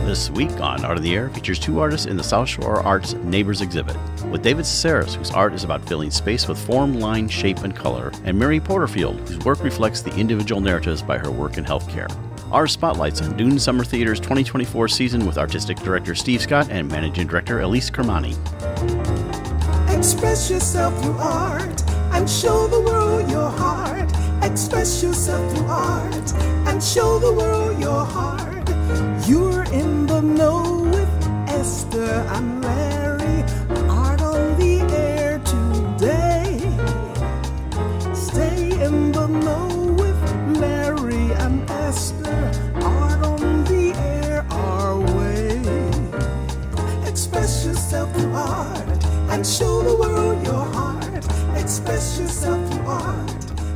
This week on Art on the Air features two artists in the South Shore Arts Neighbors exhibit, with David DeCesaris, whose art is about filling space with form, line, shape, and color, and Mary Porterfield, whose work reflects the individual narratives by her work in healthcare. Our spotlights on Dune Summer Theater's 2024 season with Artistic Director Steve Scott and Managing Director Elise Kemani. Express yourself through art and show the world your heart. Express yourself through art and show the world your heart. You're in the know with Esther and Larry. Art on the air today. Stay in the know with Larry and Esther. Art on the air our way. Express yourself through art and show the world your heart. Express yourself through art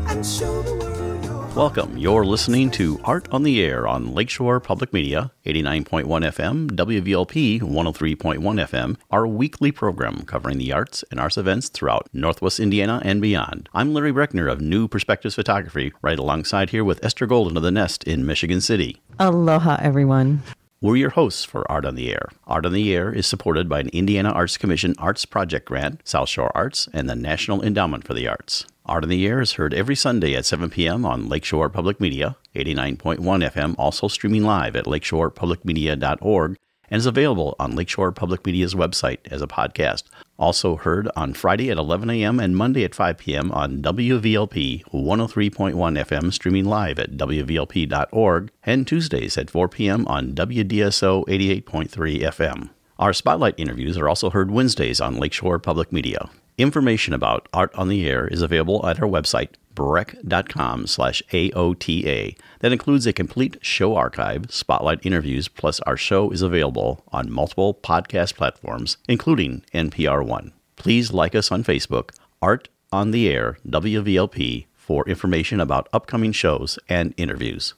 and show the world your heart. Welcome. You're listening to Art on the Air on Lakeshore Public Media, 89.1 FM, WVLP 103.1 FM, our weekly program covering the arts and arts events throughout Northwest Indiana and beyond. I'm Larry Breckner of New Perspectives Photography, right alongside here with Esther Golden of The Nest in Michigan City. Aloha, everyone. We're your hosts for Art on the Air. Art on the Air is supported by an Indiana Arts Commission Arts Project Grant, South Shore Arts, and the National Endowment for the Arts. Art on the Air is heard every Sunday at 7 p.m. on Lakeshore Public Media, 89.1 FM, also streaming live at lakeshorepublicmedia.org, and is available on Lakeshore Public Media's website as a podcast. Also heard on Friday at 11 a.m. and Monday at 5 p.m. on WVLP 103.1 FM, streaming live at WVLP.org, and Tuesdays at 4 p.m. on WDSO 88.3 FM. Our spotlight interviews are also heard Wednesdays on Lakeshore Public Media. Information about Art on the Air is available at our website, breck.com/AOTA. That includes a complete show archive, spotlight interviews, plus our show is available on multiple podcast platforms, including NPR One. Please like us on Facebook, Art on the Air, WVLP, for information about upcoming shows and interviews.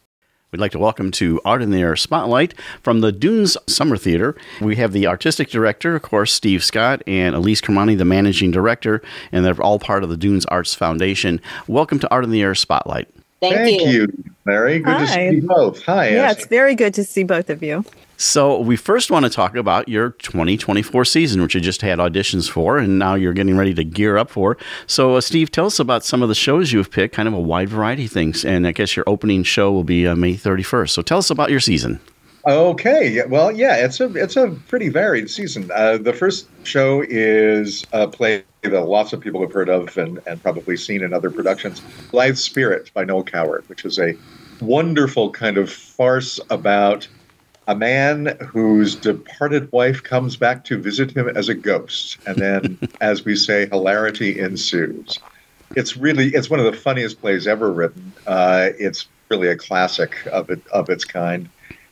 We'd like to welcome to Art in the Air Spotlight from the Dunes Summer Theater. We have the Artistic Director, of course, Steve Scott, and Elise Kemani, the Managing Director, and they're all part of the Dunes Arts Foundation. Welcome to Art in the Air Spotlight. Thank you, Mary. Good to see you both. Hi. Yeah, it's very good to see both of you. So we first want to talk about your 2024 season, which you just had auditions for, and now you're getting ready to gear up for. So, Steve, tell us about some of the shows you've picked, kind of a wide variety of things. And I guess your opening show will be May 31st. So tell us about your season. Okay. Well, yeah, it's a pretty varied season. The first show is a play that lots of people have heard of and probably seen in other productions, Blithe Spirit by Noel Coward, which is a wonderful kind of farce about a man whose departed wife comes back to visit him as a ghost. And then, as we say, hilarity ensues. It's one of the funniest plays ever written. It's really a classic of its kind.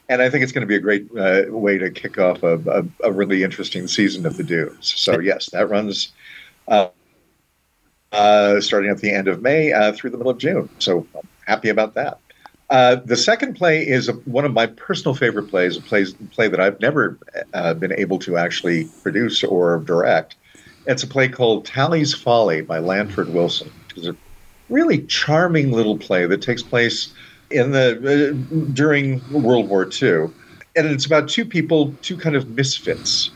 And I think it's going to be a great way to kick off a really interesting season of the Dunes. So, yes, that runs starting at the end of May through the middle of June. So I'm happy about that. The second play is one of my personal favorite plays, a play that I've never been able to actually produce or direct. It's a play called Tally's Folly by Lanford Wilson, which is a really charming little play that takes place during World War II. And it's about two people, two kind of misfits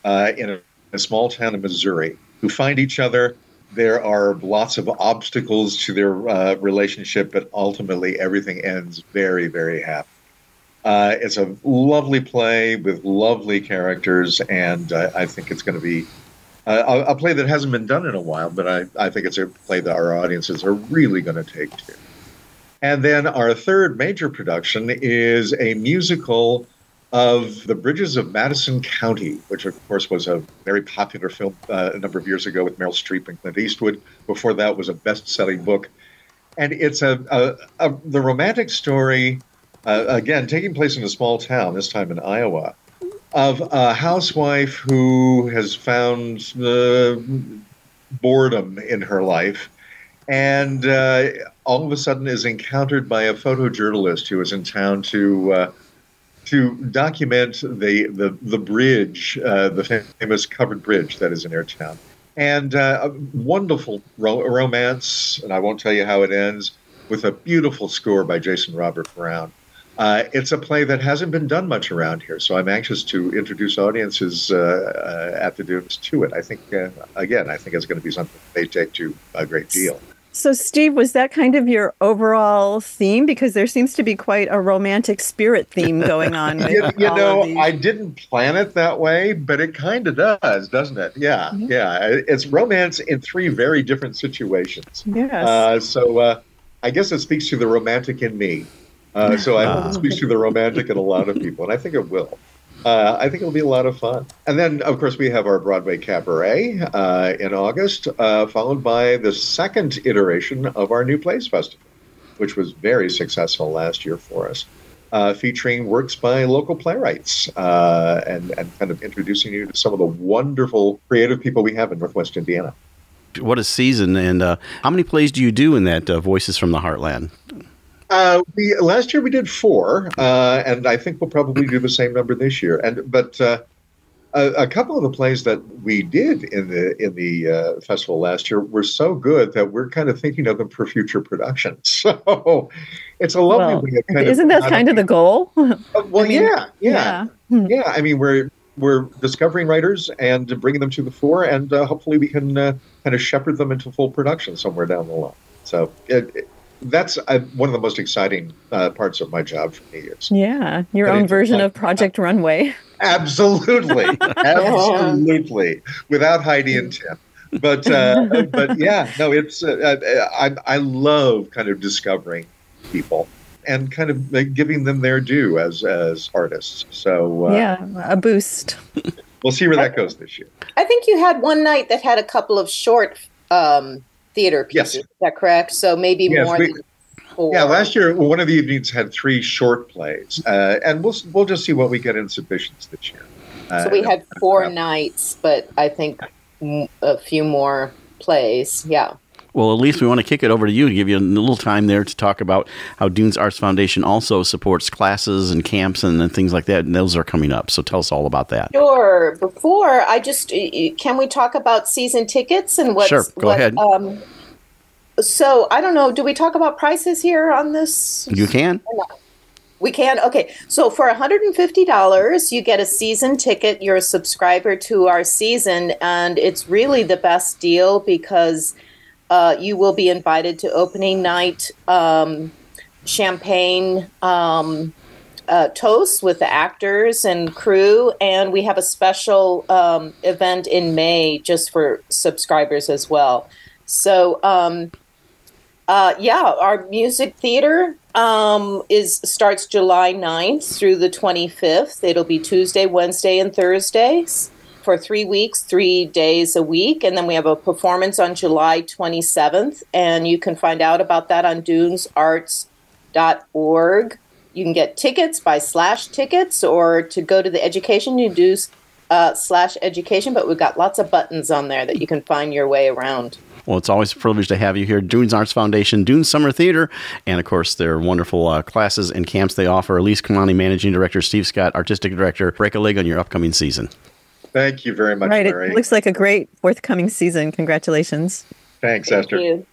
in a small town in Missouri who find each other. There are lots of obstacles to their relationship, but ultimately everything ends very, very happy. It's a lovely play with lovely characters, and I think it's going to be a play that hasn't been done in a while, but I think it's a play that our audiences are really going to take to. And then our third major production is a musical of The Bridges of Madison County, which, of course, was a very popular film a number of years ago with Meryl Streep and Clint Eastwood. Before that was a best-selling book. And it's the romantic story, again, taking place in a small town, this time in Iowa, of a housewife who has found boredom in her life and all of a sudden is encountered by a photojournalist who is in town to document the bridge, the famous covered bridge that is in their town. And a wonderful romance, and I won't tell you how it ends, with a beautiful score by Jason Robert Brown. It's a play that hasn't been done much around here, so I'm anxious to introduce audiences at the Dunes to it. I think, again, I think it's going to be something they take to a great deal. So, Steve, was that kind of your overall theme? Because there seems to be quite a romantic spirit theme going on. With you know, of these. I didn't plan it that way, but it kind of does, doesn't it? Yeah, yeah. It's romance in three very different situations. Yes. So I guess it speaks to the romantic in me. So I hope it speaks to the romantic in a lot of people, and I think it will. I think it'll be a lot of fun. And then, of course, we have our Broadway Cabaret in August, followed by the second iteration of our New Plays Festival, which was very successful last year for us, featuring works by local playwrights and kind of introducing you to some of the wonderful creative people we have in Northwest Indiana. What a season. And how many plays do you do in that Voices from the Heartland? Last year we did 4, and I think we'll probably do the same number this year. But a couple of the plays that we did in the festival last year were so good that we're kind of thinking of them for future productions. So it's a lovely way of kind isn't that kind of the goal? Well, I mean, yeah. I mean, we're discovering writers and bringing them to the fore, and hopefully we can kind of shepherd them into full production somewhere down the line. So that's one of the most exciting parts of my job for me is. Yeah, your own version of Project Runway. Absolutely, absolutely, without Heidi and Tim. But yeah, no, it's I love kind of discovering people and kind of giving them their due as artists. So a boost. We'll see where that goes this year. I think you had one night that had a couple of short theater pieces. Yes. Is that correct? So maybe more than 4. Yeah, last year one of the evenings had 3 short plays, and we'll just see what we get in submissions this year. So we had 4 nights, but I think a few more plays. Yeah. Well, Elise, we want to kick it over to you to give you a little time there to talk about how Dunes Arts Foundation also supports classes and camps and things like that, and those are coming up. So tell us all about that. Sure. Before, can we talk about season tickets and what? Sure, go ahead. So, I don't know, do we talk about prices here on this? You can. We can? Okay. So for $150, you get a season ticket. You're a subscriber to our season, and it's really the best deal because you will be invited to opening night champagne toast with the actors and crew. And we have a special event in May just for subscribers as well. So, our music theater starts July 9th through the 25th. It'll be Tuesday, Wednesday, and Thursdays for 3 weeks, 3 days a week. And then we have a performance on July 27th. And you can find out about that on dunesarts.org. You can get tickets by /tickets, or to go to the education, you do /education. But we've got lots of buttons on there that you can find your way around. Well, it's always a privilege to have you here. Dunes Arts Foundation, Dunes Summer Theater, and, of course, their wonderful classes and camps they offer. Elise, Kemani, Managing Director, Steve Scott, Artistic Director. Break a leg on your upcoming season. Thank you very much, Mary. It looks like a great forthcoming season. Congratulations. Thanks, Esther. Thank you.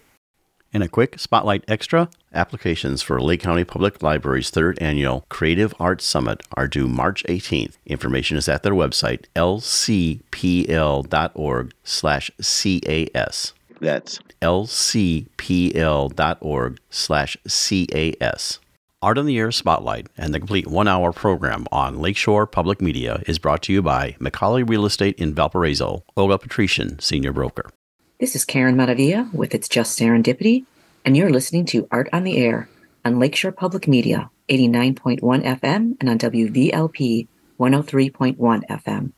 And a quick Spotlight Extra, applications for Lake County Public Library's 3rd Annual Creative Arts Summit are due March 18th. Information is at their website, lcpl.org/CAS. That's lcpl.org/CAS. Art on the Air Spotlight and the complete 1-hour program on Lakeshore Public Media is brought to you by McCauley Real Estate in Valparaiso, Olga Patrician, Senior Broker. This is Karen Maravilla with It's Just Serendipity, and you're listening to Art on the Air on Lakeshore Public Media, 89.1 FM, and on WVLP, 103.1 FM.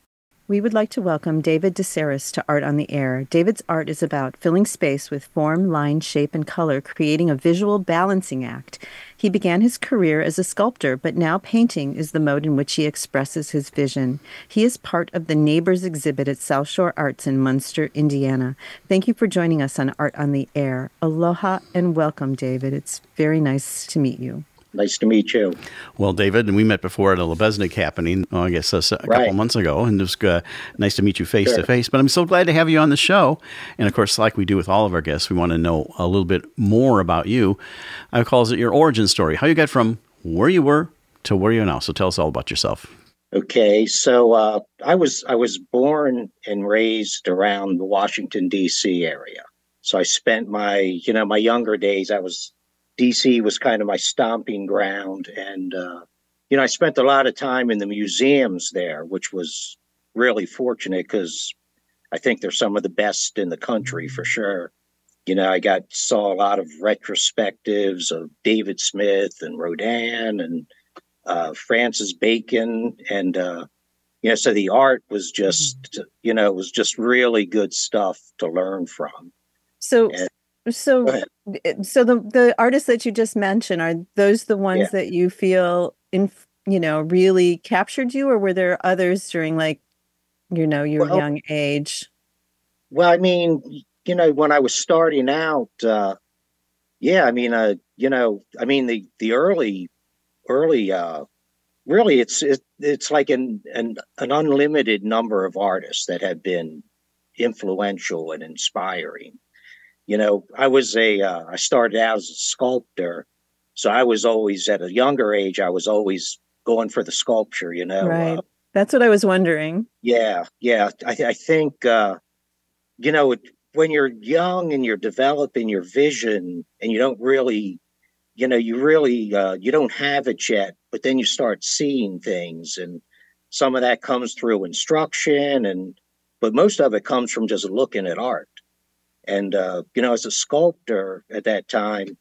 We would like to welcome David DeCesaris to Art on the Air. David's art is about filling space with form, line, shape, and color, creating a visual balancing act. He began his career as a sculptor, but now painting is the mode in which he expresses his vision. He is part of the Neighbors exhibit at South Shore Arts in Munster, Indiana. Thank you for joining us on Art on the Air. Aloha and welcome, David. It's very nice to meet you. Nice to meet you. Well, David, and we met before at a Lebesnick happening, a couple months ago, and it was nice to meet you face to face. But I'm so glad to have you on the show. And, of course, like we do with all of our guests, we want to know a little bit more about you. I calls it your origin story, how you got from where you were to where you are now. So tell us all about yourself. Okay, so I was born and raised around the Washington D.C. area. So I spent my younger days. D.C. was kind of my stomping ground, and I spent a lot of time in the museums there, which was really fortunate because I think they're some of the best in the country for sure. I saw a lot of retrospectives of David Smith and Rodin and Francis Bacon, and so the art was just really good stuff to learn from. So the artists that you just mentioned, are those the ones that you feel really captured you, or were there others during your young age? Well, I mean, when I was starting out, the early really it's like an unlimited number of artists that have been influential and inspiring. I started out as a sculptor, so I was always, at a younger age, I was always going for the sculpture, Right. That's what I was wondering. Yeah. I think, when you're young and you're developing your vision and you don't really, you don't have it yet, but then you start seeing things, and some of that comes through instruction, but most of it comes from just looking at art. And, as a sculptor at that time,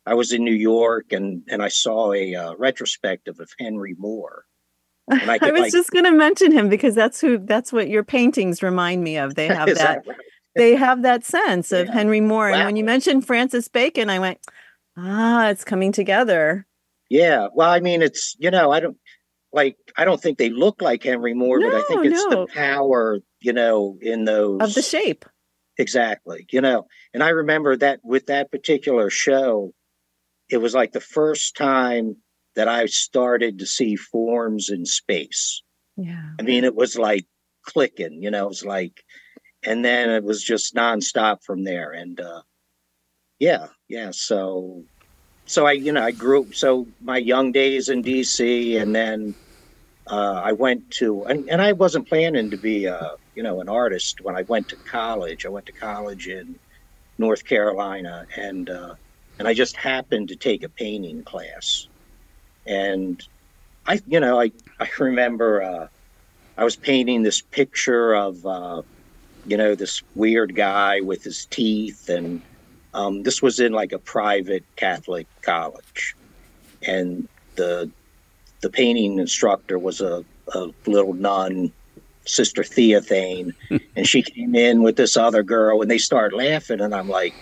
I was in New York and I saw a retrospective of Henry Moore. And I was just going to mention him because that's what your paintings remind me of. They have that right? They have that sense of Henry Moore. Wow. And when you mentioned Francis Bacon, I went, it's coming together. Yeah. Well, I mean, it's, I don't think they look like Henry Moore, but I think it's the power, in those. Of the shape. Exactly. And I remember that with that particular show, it was like the first time that I started to see forms in space. Yeah. I mean, it was like clicking, it was like, and then it was just nonstop from there. And, So I grew up, so my young days in DC, and then I went to, and I wasn't planning to be, an artist when I went to college. I went to college in North Carolina, and I just happened to take a painting class. And I remember I was painting this picture of, this weird guy with his teeth, and this was in like a private Catholic college, and the painting instructor was a little nun, Sister Theophane, and she came in with this other girl, and they started laughing, and I'm like,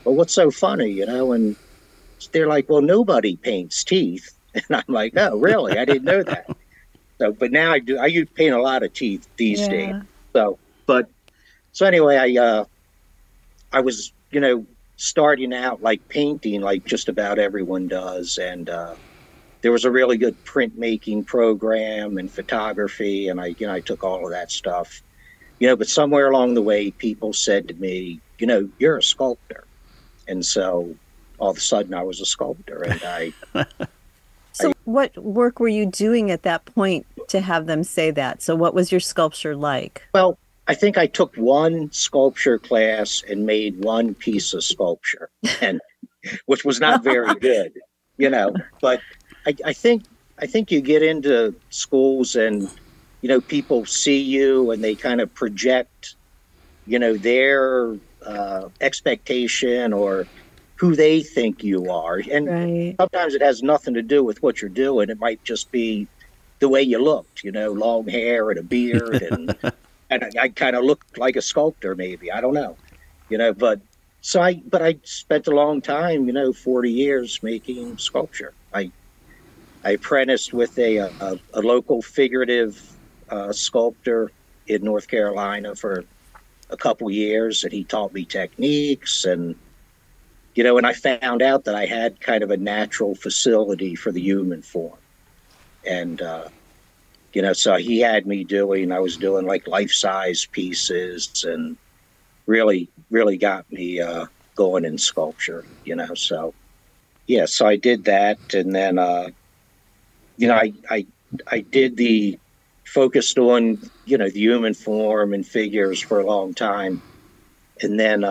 well, what's so funny, And they're like, well, nobody paints teeth, and I'm like, oh, really? I didn't know that. So, but now I do. I paint a lot of teeth these days. So anyway, I was, starting out like painting like just about everyone does, and there was a really good printmaking program and photography, and I took all of that stuff, but somewhere along the way people said to me, you're a sculptor. And so all of a sudden I was a sculptor, and So what work were you doing at that point to have them say that? So what was your sculpture like? Well, I think I took one sculpture class and made one piece of sculpture, and which was not very good, but I think you get into schools and, people see you and they kind of project, their expectation or who they think you are. And sometimes it has nothing to do with what you're doing. It might just be the way you looked, long hair and a beard, and I kind of looked like a sculptor, maybe. I don't know, but I spent a long time, 40 years making sculpture. I apprenticed with a local figurative sculptor in North Carolina for a couple years, and he taught me techniques, and and I found out that I had kind of a natural facility for the human form, and so he had me I was doing like life-size pieces, and really got me going in sculpture, so I did that, and then you know, I did focused on, you know, the human form and figures for a long time. And then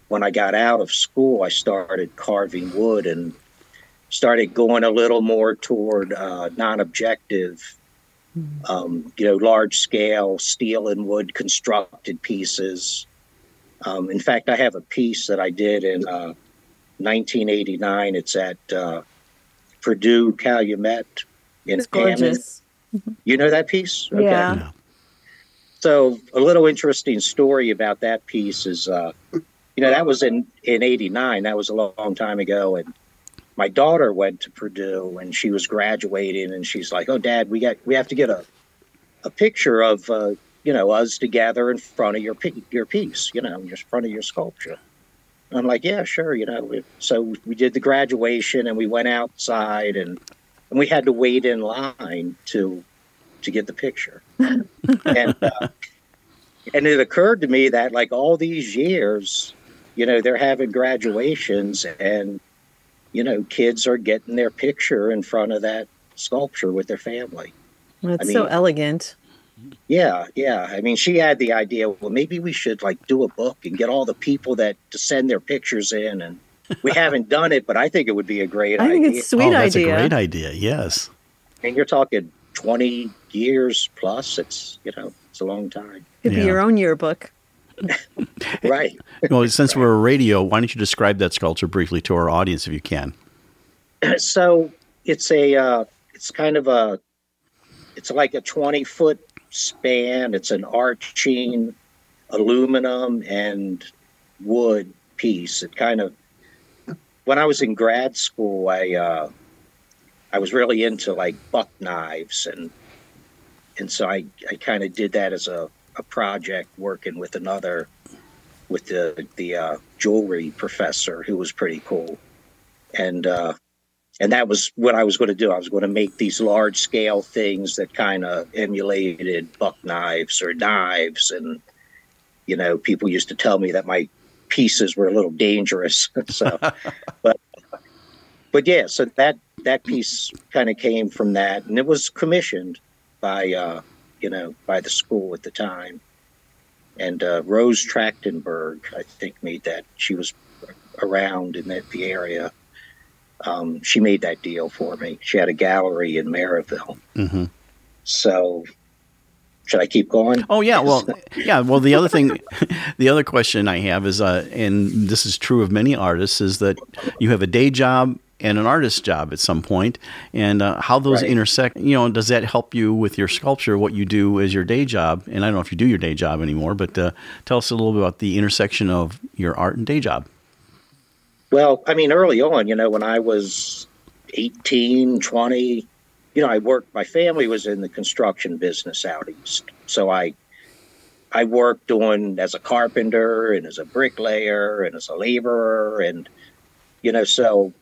when I got out of school, I started carving wood and started going a little more toward non-objective, you know, large-scale steel and wood constructed pieces. In fact, I have a piece that I did in 1989. It's at Purdue Calumet in Hammond. You know that piece? Okay. Yeah. So a little interesting story about that piece is, you know, that was in 89. That was a long time ago. And my daughter went to Purdue and she was graduating and she's like, "Oh, Dad, we have to get a picture of, you know, us together in front of your piece, you know, in front of your sculpture." And I'm like, "Yeah, sure." You know, so we did the graduation and we went outside and we had to wait in line to get the picture. And it occurred to me that like all these years, you know, they're having graduations and, you know, kids are getting their picture in front of that sculpture with their family. That's so elegant. Yeah, yeah. I mean, she had the idea, well, maybe we should like do a book and get all the people to send their pictures in. And we haven't done it, but I think it would be a great idea. I think it's a sweet that's idea. a great idea, yes. And you're talking 20 years plus. It's, you know, it's a long time. Could be your own yearbook. Right. Well, since we're a radio, why don't you describe that sculpture briefly to our audience if you can? So it's it's kind of it's like a 20-foot span. It's an arching aluminum and wood piece. It kind of, when I was in grad school, I was really into like buck knives and so I kind of did that as a project working with the jewelry professor who was pretty cool. And that was what I was going to do. I was going to make these large scale things that kind of emulated buck knives or knives. And, you know, people used to tell me that my pieces were a little dangerous. So, but yeah, so that piece kind of came from that. And it was commissioned by, you know, by the school at the time. And Rose Trachtenberg, I think, made that. She was around in the area. She made that deal for me. She had a gallery in Maryville. Mm-hmm. So should I keep going? Oh, yeah. Well, yeah. Well, the other question I have is, and this is true of many artists, is that you have a day job and an artist job at some point, and how those intersect. You know, does that help you with your sculpture, what you do as your day job? And I don't know if you do your day job anymore, but tell us a little bit about the intersection of your art and day job. Well, I mean, early on, you know, when I was 18, 20, you know, my family was in the construction business out east. So I worked as a carpenter and as a bricklayer and as a laborer. And, you know, so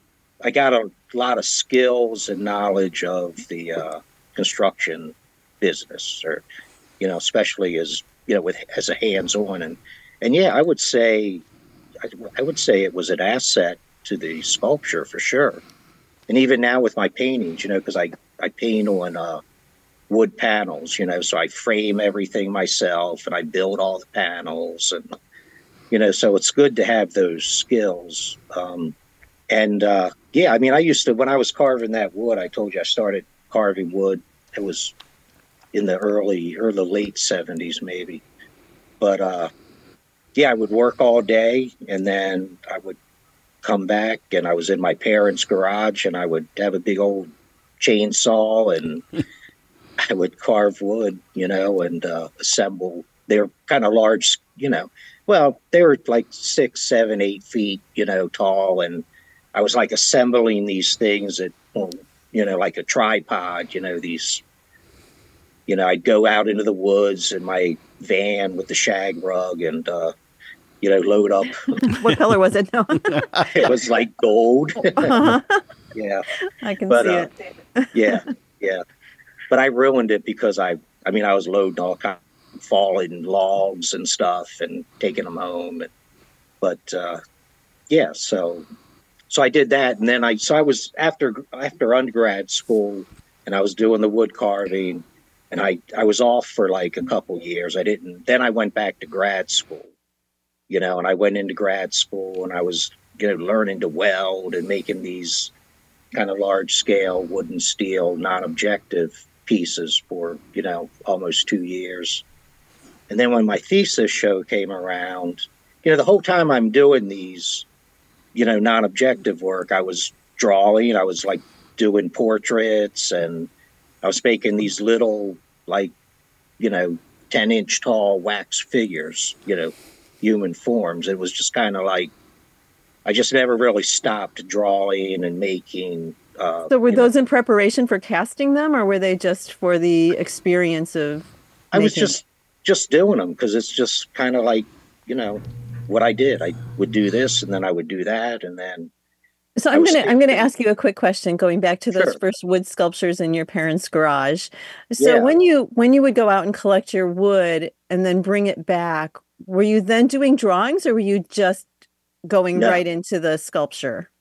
I got a lot of skills and knowledge of the construction business, or, you know, especially as, you know, as a hands-on. And yeah, I would say it was an asset to the sculpture for sure. And even now with my paintings, you know, because I paint on wood panels, you know, so I frame everything myself and I build all the panels. And, you know, so it's good to have those skills. Yeah, I mean, when I was carving that wood, I told you I started carving wood. It was in the early or the late 70s maybe. But yeah, I would work all day and then I would come back and I was in my parents' garage and I would have a big old chainsaw and I would carve wood, you know, and assemble. They're kind of large, you know, well, they were like 6, 7, 8 feet, you know, tall. And I was like assembling these things that, you know, like a tripod, you know, these, you know, I'd go out into the woods in my van with the shag rug and, you know, load up. What color was it? No. It was like gold. Uh-huh. Yeah. I can see it. Yeah. Yeah. But I ruined it because I was loading all kinds of fallen logs and stuff and taking them home. But yeah, so I did that. And then I was after undergrad school, and I was doing the wood carving, and I was off for like a couple years. Then I went back to grad school, and I went into grad school, and I was learning to weld and making these kind of large scale wood and steel non-objective pieces for almost 2 years. And then when my thesis show came around, the whole time I'm doing these non-objective work, I was drawing, I was like doing portraits, and I was making these little 10-inch tall wax figures, human forms. It was just kind of like I just never really stopped drawing and making. So were those in preparation for casting them, or were they just for the experience of? I was just doing them because it's just kind of like what I did. I would do this, and then I would do that, and then. So I'm gonna ask you a quick question, going back to those first wood sculptures in your parents' garage. So when you would go out and collect your wood and then bring it back, were you then doing drawings, or were you just going right into the sculpture?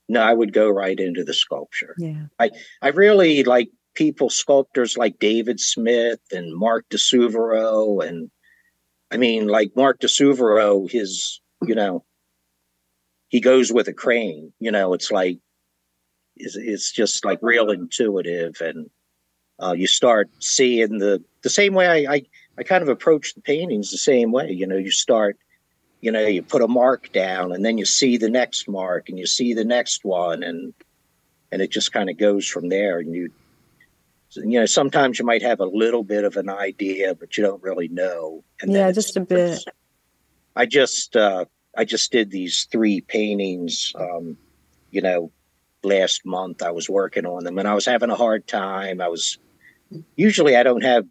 No, I would go right into the sculpture. Yeah. I really like sculptors like David Smith and Mark DeSuvero. And I mean, like Mark DeSuvero, his, he goes with a crane, it's like, it's just like real intuitive. And you start seeing the same way I kind of approach the paintings the same way, you start, you put a mark down, and then you see the next mark, and you see the next one, and it just kind of goes from there. And sometimes you might have a little bit of an idea, but you don't really know. And just a bit. I just did these 3 paintings, last month. I was working on them, and I was having a hard time. Usually I don't have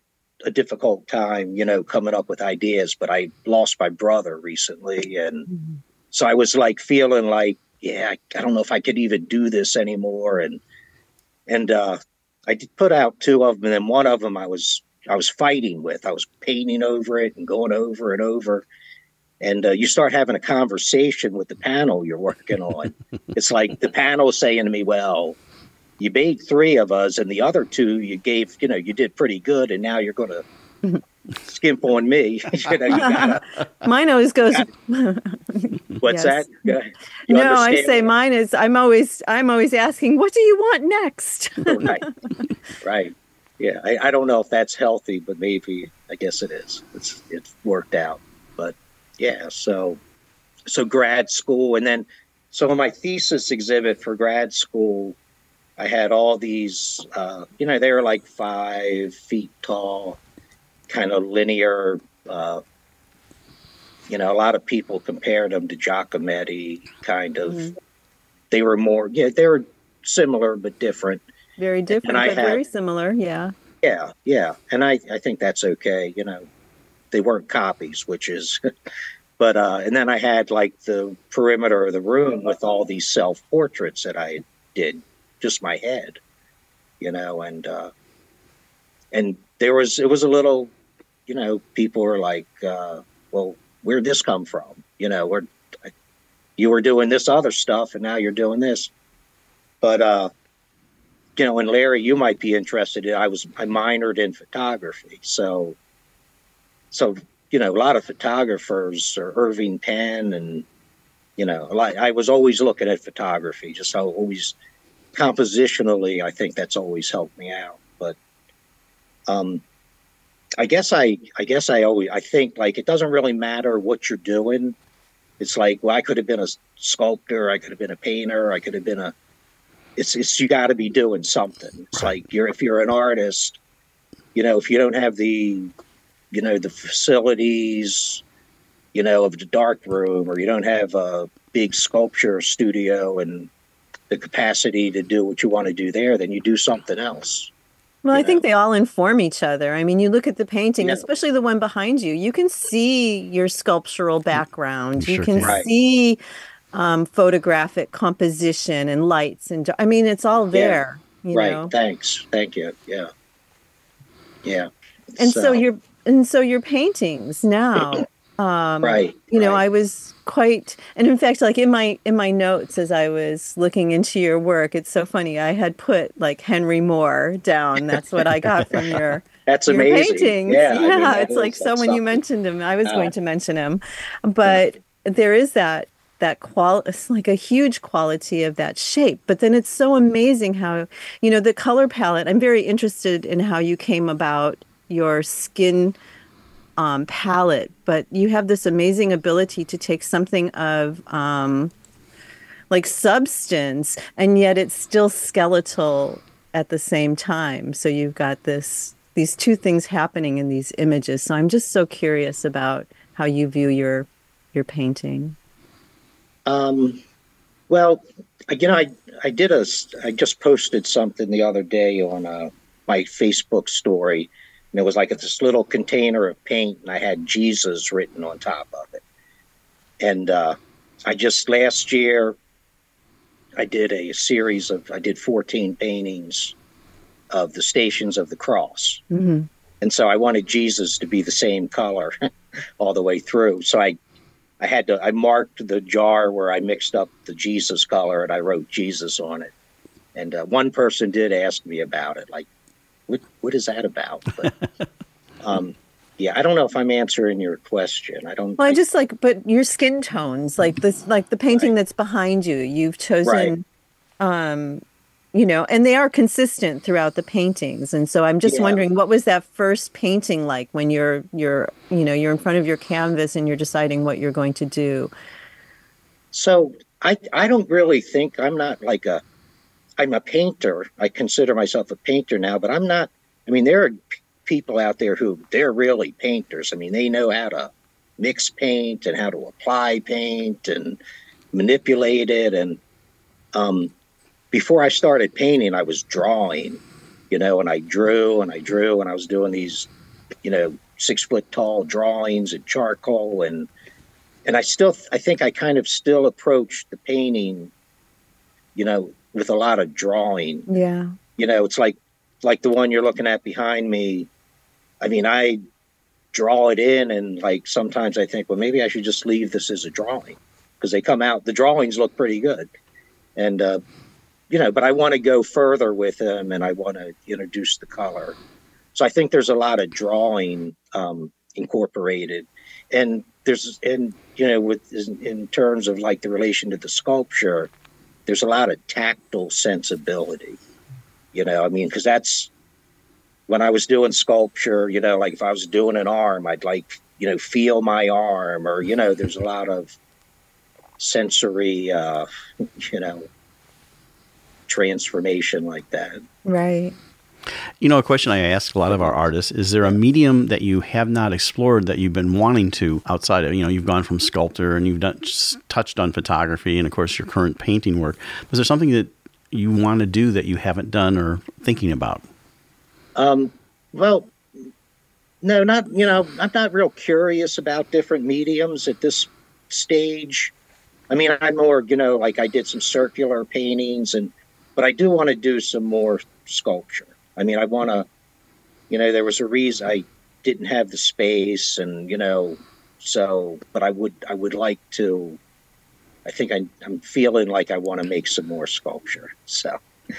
a difficult time, coming up with ideas, but I lost my brother recently. And so I was like feeling like, I don't know if I could even do this anymore. And I did put out 2 of them, and then one of them I was fighting with. I was painting over it and going over and over. And you start having a conversation with the panel you're working on. It's like the panel saying to me, well, you made 3 of us, and the other 2 you gave, you did pretty good, and now you're going to skimp on me. You gotta. Mine always goes. What's that? No, I say mine is. I'm always asking, what do you want next? Right. Yeah, I don't know if that's healthy, but maybe I guess it is. It's worked out, but yeah. So grad school, and then in my thesis exhibit for grad school, I had all these, they were like 5 feet tall, kind of linear. A lot of people compared them to Giacometti, kind of. Mm-hmm. They were more, they were similar but different. Very different, but very similar, yeah. Yeah. And I think that's okay. They weren't copies, which is, but, and then I had like the perimeter of the room with all these self-portraits that I did. Just my head, and it was a little, people were like, well, where'd this come from? You were doing this other stuff, and now you're doing this. But, and Larry, you might be interested in, I minored in photography. So, a lot of photographers are Irving Penn, and, I was always looking at photography, just always. Compositionally, I think that's always helped me out. But I guess I think like it doesn't really matter what you're doing. It's like, well, I could have been a sculptor, I could have been a painter, I could have been it's you got to be doing something. It's like if you're an artist, if you don't have the the facilities, of the dark room, or you don't have a big sculpture studio and the capacity to do what you want to do there, then you do something else. Well, I think they all inform each other. I mean, you look at the painting, especially the one behind you, you can see your sculptural background. You can see photographic composition and lights. And I mean, it's all there. You know? Thanks. Thank you. Yeah. And so your paintings now, Right. I was quite, and in fact, like in my notes as I was looking into your work, it's so funny. I had put like Henry Moore down. That's what I got from your That's your amazing. paintings. Yeah, Yeah, it's like so when you mentioned him, I was going to mention him, but there is that it's like a huge quality of that shape. But then it's so amazing how the color palette. I'm very interested in how you came about your skin palette, but you have this amazing ability to take something of like substance, and yet it's still skeletal at the same time. So you've got these two things happening in these images. So I'm just so curious about how you view your painting. Well, I just posted something the other day on my Facebook story. And it was like this little container of paint, and I had Jesus written on top of it. And last year, I did I did 14 paintings of the Stations of the Cross. Mm-hmm. And so I wanted Jesus to be the same color all the way through. So I marked the jar where I mixed up the Jesus color, and I wrote Jesus on it. And one person did ask me about it, like, what is that about? But, yeah, I don't know if I'm answering your question. I don't. Well, but your skin tones, like the painting that's behind you, you've chosen, and they are consistent throughout the paintings. And so I'm just wondering, what was that first painting like when you're in front of your canvas and you're deciding what you're going to do? So I don't really think I'm a painter. I consider myself a painter now, but I'm not. I mean, there are people out there who they're really painters. I mean, they know how to mix paint and how to apply paint and manipulate it. And before I started painting, I was drawing, and I drew and I was doing these, 6 foot tall drawings in charcoal. And I think I kind of still approach the painting, with a lot of drawing. Yeah. It's like the one you're looking at behind me. I mean, I draw it in, and like sometimes I think, well, maybe I should just leave this as a drawing, because the drawings look pretty good. And, but I want to go further with them, and I want to introduce the color. So I think there's a lot of drawing incorporated. And in terms of like the relation to the sculpture, there's a lot of tactile sensibility, because that's when I was doing sculpture, like if I was doing an arm, I'd feel my arm, or, there's a lot of sensory, transformation like that. Right. A question I ask a lot of our artists, is there a medium that you have not explored that you've been wanting to outside of, you've gone from sculptor and you've touched on photography and, of course, your current painting work. Is there something that you want to do that you haven't done or thinking about? Well, no, not, I'm not real curious about different mediums at this stage. I mean, I'm more, like I did some circular paintings, but I do want to do some more sculpture. I mean, I want to, there was a reason I didn't have the space, and, but I would like to, I think I'm feeling like I want to make some more sculpture. So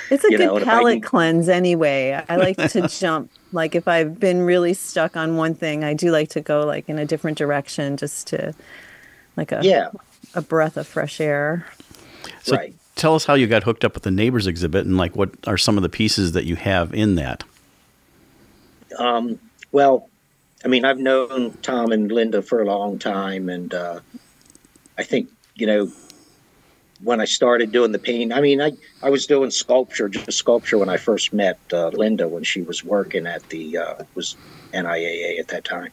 it's a good palette cleanse anyway. I like to jump, like if I've been really stuck on one thing, I do like to go like in a different direction, just to like a breath of fresh air. So right. Tell us how you got hooked up with the Neighbors exhibit, and like what are some of the pieces that you have in that? Well, I mean, I've known Tom and Linda for a long time, and I think, when I started doing the painting, I mean, I was doing sculpture when I first met Linda, when she was working at it was NIAA at that time.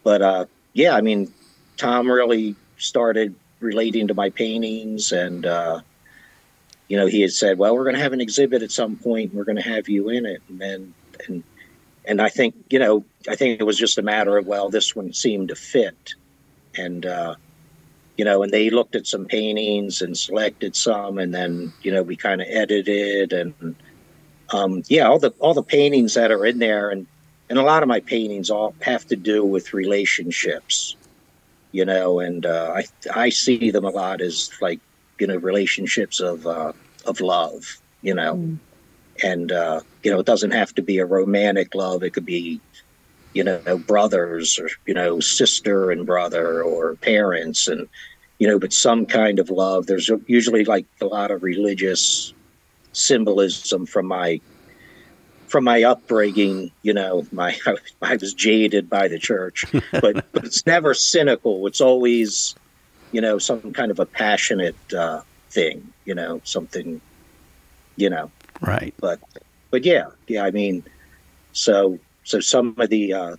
But I mean, Tom really started relating to my paintings, and he had said, well, we're going to have an exhibit at some point, and we're going to have you in it. And I think, I think it was just a matter of, well, this one seemed to fit. And, and they looked at some paintings and selected some, and then, we kind of edited, and, all the paintings that are in there, and a lot of my paintings all have to do with relationships, and I see them a lot as like, relationships of love, and, it doesn't have to be a romantic love. It could be, brothers or, sister and brother or parents and, but some kind of love. There's usually like a lot of religious symbolism from my upbringing. I was jaded by the church, but it's never cynical. It's always, some kind of a passionate thing, something, Right. But yeah. I mean, so some of the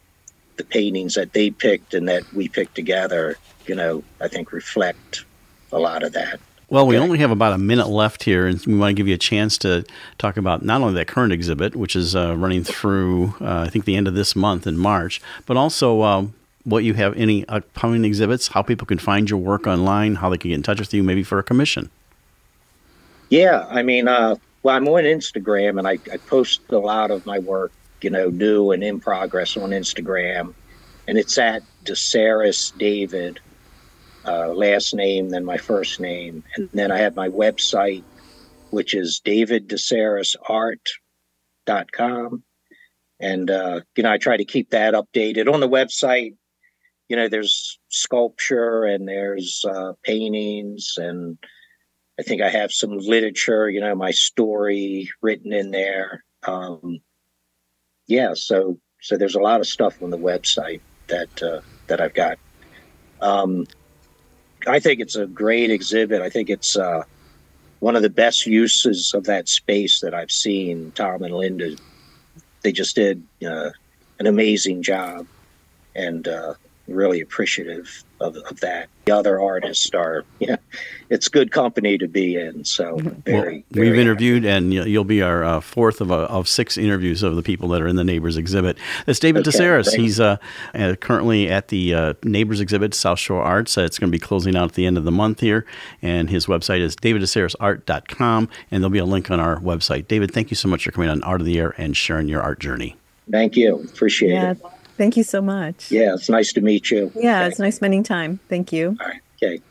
paintings that they picked and that we picked together, I think reflect a lot of that. Well, we only have about a minute left here, and we want to give you a chance to talk about not only that current exhibit, which is running through, I think, the end of this month in March, but also what you have, any upcoming exhibits, how people can find your work online, how they can get in touch with you, maybe for a commission. Yeah, I mean, well, I'm on Instagram, and I post a lot of my work, new and in progress on Instagram, and it's at DeCesaris David. Last name, then my first name. And then I have my website, which is daviddecasarisart.com. And, I try to keep that updated. On the website, there's sculpture and there's paintings. And I think I have some literature, my story written in there. So there's a lot of stuff on the website that I've got. I think it's a great exhibit. I think it's one of the best uses of that space that I've seen. Tom and Linda, they just did an amazing job, and really appreciative of that. The other artists are, it's good company to be in. So very we've interviewed, and you'll be our fourth of 6 interviews of the people that are in the Neighbors exhibit. That's David DeCesaris. He's currently at the Neighbors exhibit, South Shore Arts. It's going to be closing out at the end of the month here, and his website is daviddecasarisart.com, and there'll be a link on our website. David, thank you so much for coming on Art of the Air and sharing your art journey. Thank you. Appreciate it. Thank you so much. Yeah, it's nice to meet you. Yeah, Okay. It's nice spending time. Thank you. All right. Okay.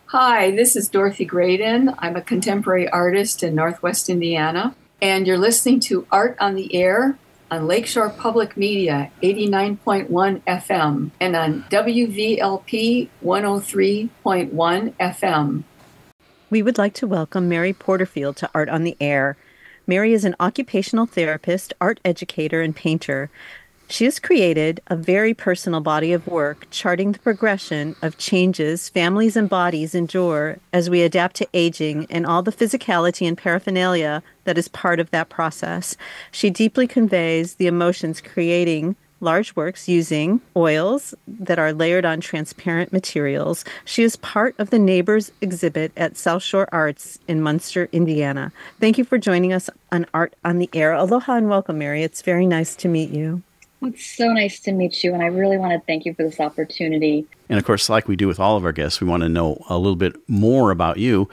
Hi, this is Dorothy Graydon. I'm a contemporary artist in Northwest Indiana, and you're listening to Art on the Air on Lakeshore Public Media, 89.1 FM, and on WVLP 103.1 FM. We would like to welcome Mary Porterfield to Art on the Air. Mary is an occupational therapist, art educator, and painter. She has created a very personal body of work charting the progression of changes families and bodies endure as we adapt to aging and all the physicality and paraphernalia that is part of that process. She deeply conveys the emotions creating large works using oils that are layered on transparent materials. She is part of the Neighbors exhibit at South Shore Arts in Munster, Indiana. Thank you for joining us on Art on the Air. Aloha and welcome, Mary. It's very nice to meet you. It's so nice to meet you, and I really want to thank you for this opportunity. And of course, like we do with all of our guests, we want to know a little bit more about you.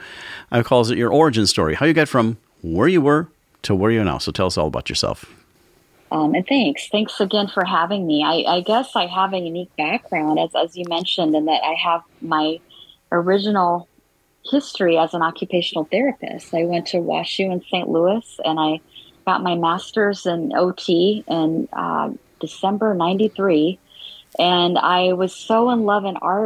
I call it your origin story, how you got from where you were to where you are now. So tell us all about yourself. And thanks again for having me. I guess I have a unique background, as you mentioned, in that I have my original history as an occupational therapist. I went to WashU in St. Louis, and I got my master's in OT in December 93, and I was so in love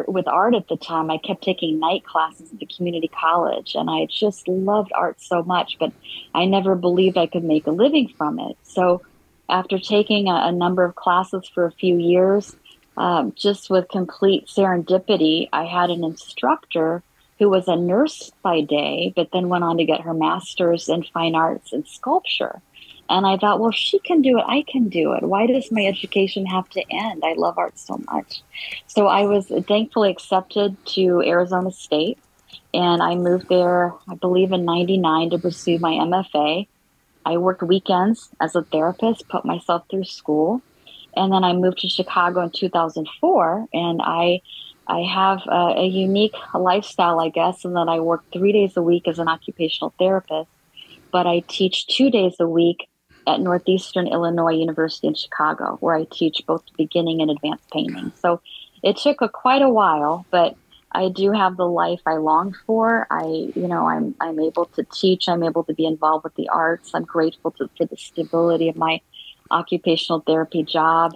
with art at the time. I kept taking night classes at the community college, and I just loved art so much, but I never believed I could make a living from it. So after taking a number of classes for a few years, just with complete serendipity, I had an instructor who was a nurse by day, but then went on to get her master's in fine arts and sculpture. And I thought, well, if she can do it, I can do it. Why does my education have to end? I love art so much. So I was thankfully accepted to Arizona State, and I moved there, I believe, in 99 to pursue my MFA. I worked weekends as a therapist, put myself through school, and then I moved to Chicago in 2004, and I have a unique lifestyle, I guess, in that I work 3 days a week as an occupational therapist, but I teach 2 days a week at Northeastern Illinois University in Chicago, where I teach both beginning and advanced painting. So it took quite a while, but I do have the life I longed for. I'm able to teach. I'm able to be involved with the arts. I'm grateful for the stability of my occupational therapy job.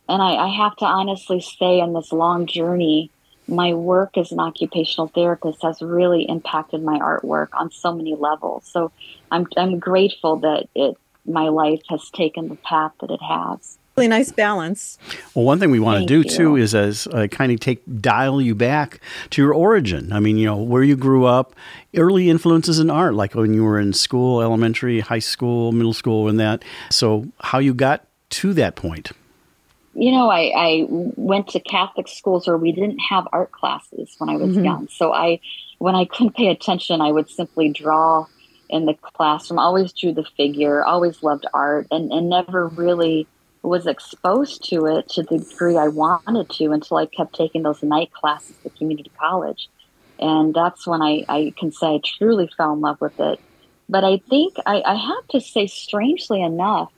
And I have to honestly say, in this long journey, my work as an occupational therapist has really impacted my artwork on so many levels. So I'm grateful that my life has taken the path that it has. Really nice balance. Well, one thing we want to do Thank too you. is as kind of dial you back to your origin. I mean, where you grew up, early influences in art, like when you were in school, elementary, high school, middle school, and that. So how you got to that point. I went to Catholic schools where we didn't have art classes when I was young. So when I couldn't pay attention, I would simply draw in the classroom, always drew the figure, always loved art, and never really was exposed to it to the degree I wanted to until I kept taking those night classes at community college. And that's when I can say I truly fell in love with it. But I think I have to say, strangely enough,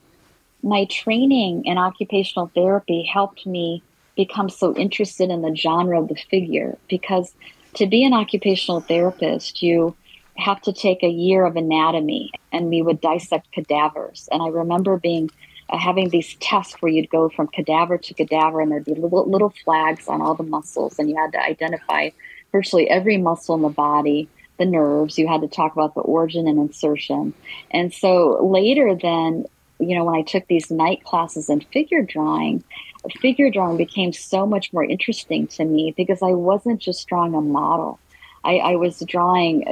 my training in occupational therapy helped me become so interested in the genre of the figure, because to be an occupational therapist, you have to take a year of anatomy, and we would dissect cadavers. And I remember having these tests where you'd go from cadaver to cadaver, and there'd be little flags on all the muscles, and you had to identify virtually every muscle in the body, the nerves. You had to talk about the origin and insertion. And so later then, when I took these night classes in figure drawing became so much more interesting to me, because I wasn't just drawing a model. I was drawing,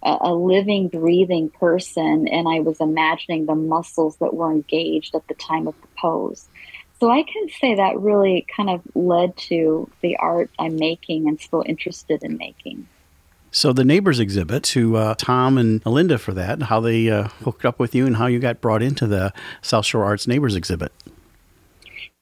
a living, breathing person, and I was imagining the muscles that were engaged at the time of the pose. So I can say that really kind of led to the art I'm making and still interested in making. So the Neighbors exhibit, to Tom and Linda for that, how they hooked up with you and how you got brought into the South Shore Arts Neighbors exhibit.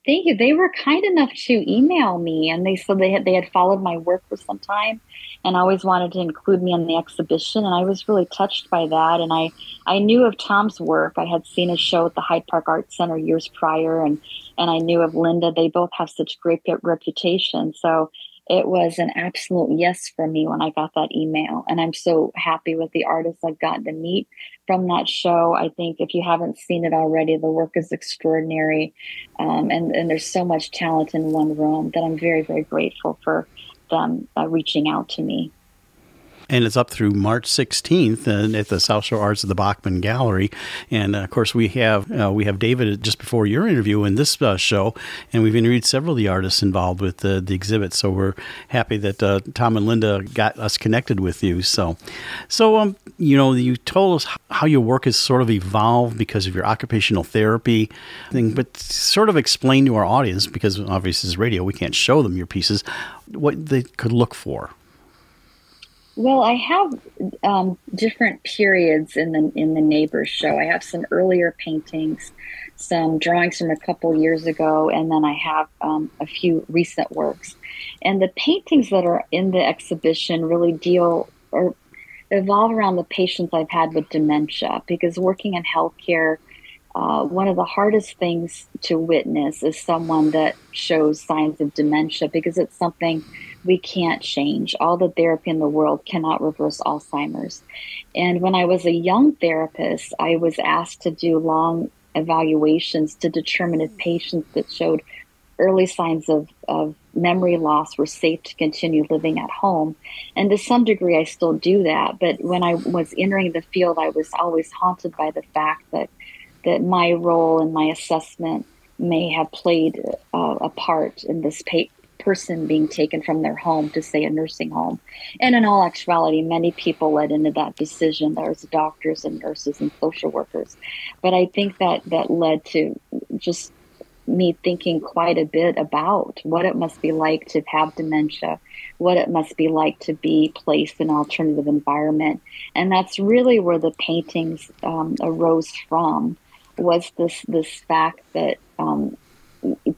Thank you. They were kind enough to email me, and they said they had followed my work for some time and always wanted to include me in the exhibition. And I was really touched by that. And I knew of Tom's work. I had seen his show at the Hyde Park Art Center years prior, and I knew of Linda. They both have such great reputation. So it was an absolute yes for me when I got that email. And I'm so happy with the artists I've gotten to meet from that show. I think if you haven't seen it already, the work is extraordinary. And there's so much talent in one room that I'm very, very grateful for them reaching out to me. And it's up through March 16th at the South Shore Arts of the Bachman Gallery. And, of course, we have David just before your interview in this show, and we've interviewed several of the artists involved with the exhibit. So we're happy that Tom and Linda got us connected with you. So you told us how your work has sort of evolved because of your occupational therapy thing, but sort of explain to our audience, because obviously it's radio, we can't show them your pieces, what they could look for. Well, I have different periods in the Neighbors show. I have some earlier paintings, some drawings from a couple years ago, and then I have a few recent works. And the paintings that are in the exhibition really deal or evolve around the patients I've had with dementia, because working in healthcare, one of the hardest things to witness is someone that shows signs of dementia, because it's something we can't change. All the therapy in the world cannot reverse Alzheimer's. And when I was a young therapist, I was asked to do long evaluations to determine if patients that showed early signs of memory loss were safe to continue living at home. And to some degree, I still do that. But when I was entering the field, I was always haunted by the fact that my role and my assessment may have played a part in this person being taken from their home to, say, a nursing home. And in all actuality, many people led into that decision. There's doctors and nurses and social workers. But I think that led to just me thinking quite a bit about what it must be like to have dementia, what it must be like to be placed in an alternative environment. And that's really where the paintings arose from, was this fact that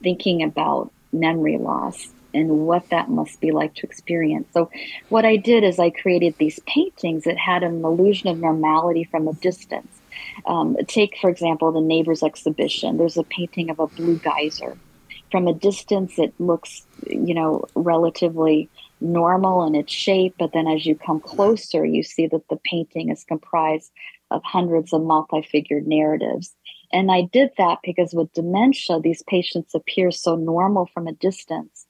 thinking about memory loss and what that must be like to experience. So what I did is I created these paintings that had an illusion of normality from a distance. Take, for example, the Neighbors exhibition. There's a painting of a blue geyser. From a distance, it looks, relatively normal in its shape, but then as you come closer, you see that the painting is comprised of hundreds of multi-figured narratives. And I did that because with dementia, these patients appear so normal from a distance.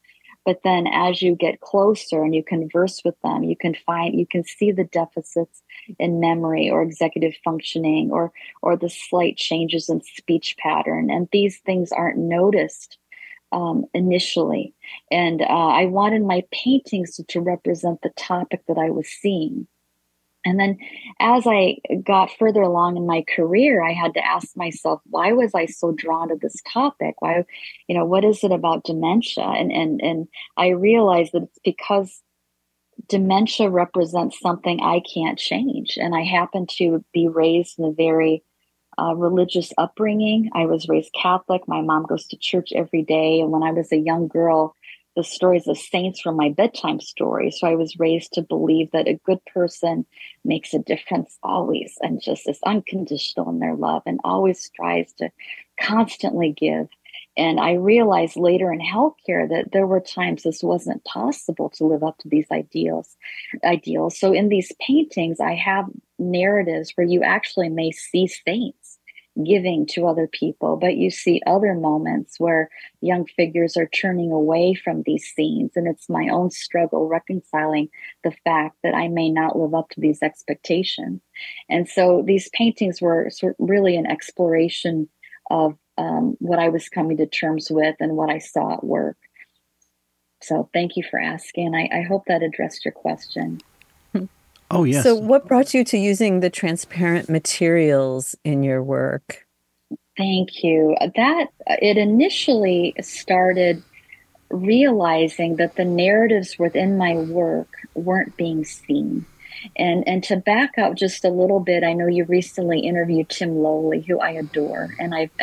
But then as you get closer and you converse with them, you can see the deficits in memory or executive functioning or the slight changes in speech pattern. And these things aren't noticed initially. And I wanted my paintings to represent the topic that I was seeing. And then as I got further along in my career, I had to ask myself, why was I so drawn to this topic? Why, what is it about dementia? And I realized that it's because dementia represents something I can't change. And I happen to be raised in a very religious upbringing. I was raised Catholic. My mom goes to church every day. And when I was a young girl, the stories of saints were my bedtime stories. So I was raised to believe that a good person makes a difference always and just is unconditional in their love and always strives to constantly give. And I realized later in healthcare that there were times this wasn't possible to live up to these ideals. So in these paintings, I have narratives where you actually may see saints giving to other people, but you see other moments where young figures are turning away from these scenes. And it's my own struggle reconciling the fact that I may not live up to these expectations. And so these paintings were really an exploration of what I was coming to terms with and what I saw at work. So thank you for asking. I hope that addressed your question. Oh, yes. So what brought you to using the transparent materials in your work? Thank you. It initially started realizing that the narratives within my work weren't being seen. And to back up just a little bit, I know you recently interviewed Tim Lowley, who I adore, and I've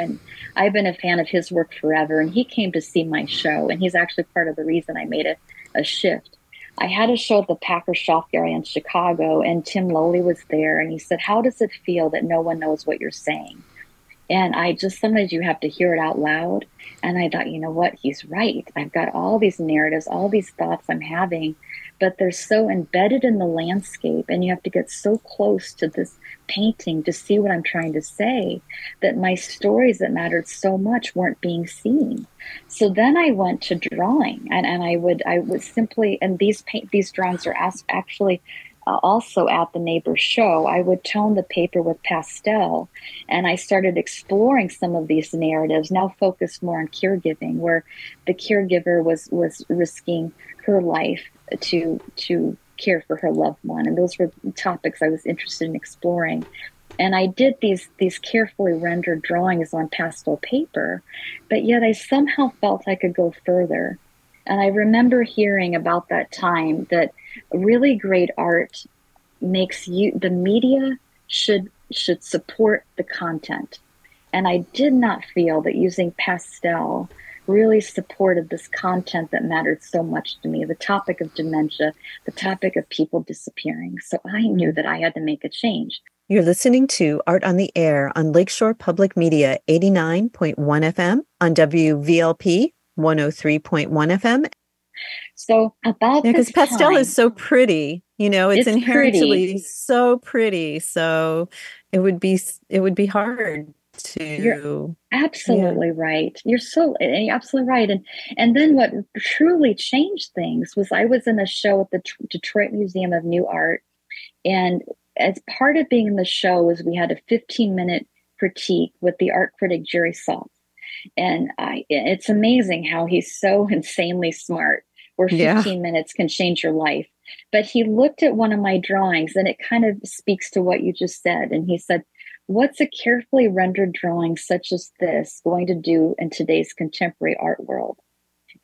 been a fan of his work forever. And he came to see my show, and he's actually part of the reason I made a shift. I had a show at the Packers Shop area in Chicago, and Tim Lowley was there, and he said, "How does it feel that no one knows what you're saying?" And sometimes you have to hear it out loud. And I thought, you know what? He's right. I've got all these narratives, all these thoughts I'm having, but they're so embedded in the landscape. And you have to get so close to this painting to see what I'm trying to say that my stories that mattered so much weren't being seen. So then I went to drawing, and I would simply, and these drawings are actually also at the neighbor's show, I would tone the paper with pastel, and I started exploring some of these narratives, now focused more on caregiving, where the caregiver was risking her life to care for her loved one. And those were topics I was interested in exploring. And I did these carefully rendered drawings on pastel paper, but yet I somehow felt I could go further. And I remember hearing about that time that really great art the media should support the content. And I did not feel that using pastel really supported this content that mattered so much to me, the topic of dementia, the topic of people disappearing. So I knew that I had to make a change. You're listening to Art on the Air on Lakeshore Public Media, 89.1 FM, on WVLP, 103.1 FM. So about because pastel is so pretty, it's inherently pretty. So pretty. So it would be hard to. You're absolutely right. You're absolutely right. And then what truly changed things was I was in a show at the Detroit Museum of New Art, and as part of being in the show was we had a 15-minute critique with the art critic Jerry Saltz. And it's amazing how he's so insanely smart, where 15 minutes can change your life. But he looked at one of my drawings, and it kind of speaks to what you just said. And he said, "What's a carefully rendered drawing such as this going to do in today's contemporary art world?"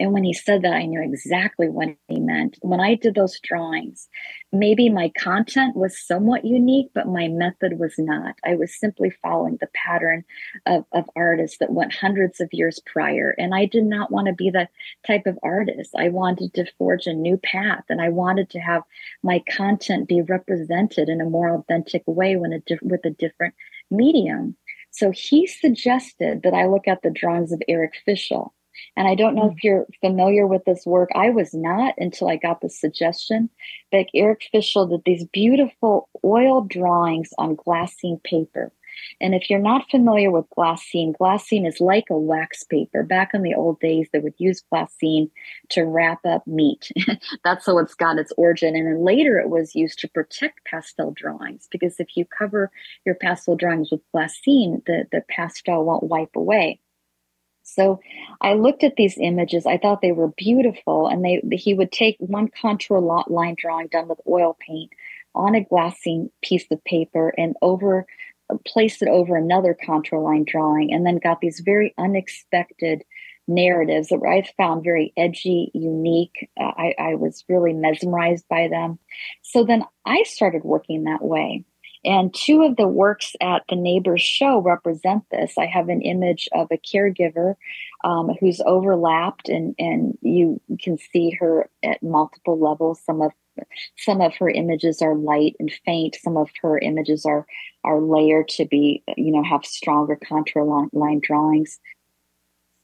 And when he said that, I knew exactly what he meant. When I did those drawings, maybe my content was somewhat unique, but my method was not. I was simply following the pattern of artists that went hundreds of years prior. And I did not want to be that type of artist. I wanted to forge a new path, and I wanted to have my content be represented in a more authentic way with a different medium. So he suggested that I look at the drawings of Eric Fischel. And I don't know if you're familiar with this work. I was not until I got the suggestion. But Eric Fischel did these beautiful oil drawings on glassine paper. And if you're not familiar with glassine is like a wax paper. Back in the old days, they would use glassine to wrap up meat. That's how it's got its origin. And then later it was used to protect pastel drawings, because if you cover your pastel drawings with glassine, the pastel won't wipe away. So I looked at these images. I thought they were beautiful. And he would take one contour line drawing done with oil paint on a glassine piece of paper and place it over another contour line drawing, and then got these very unexpected narratives that I found very edgy, unique. I was really mesmerized by them. So then I started working that way. And two of the works at the Neighbors show represent this. I have an image of a caregiver who's overlapped, and you can see her at multiple levels. Some of her images are light and faint. Some of her images are layered to be, have stronger contour line drawings.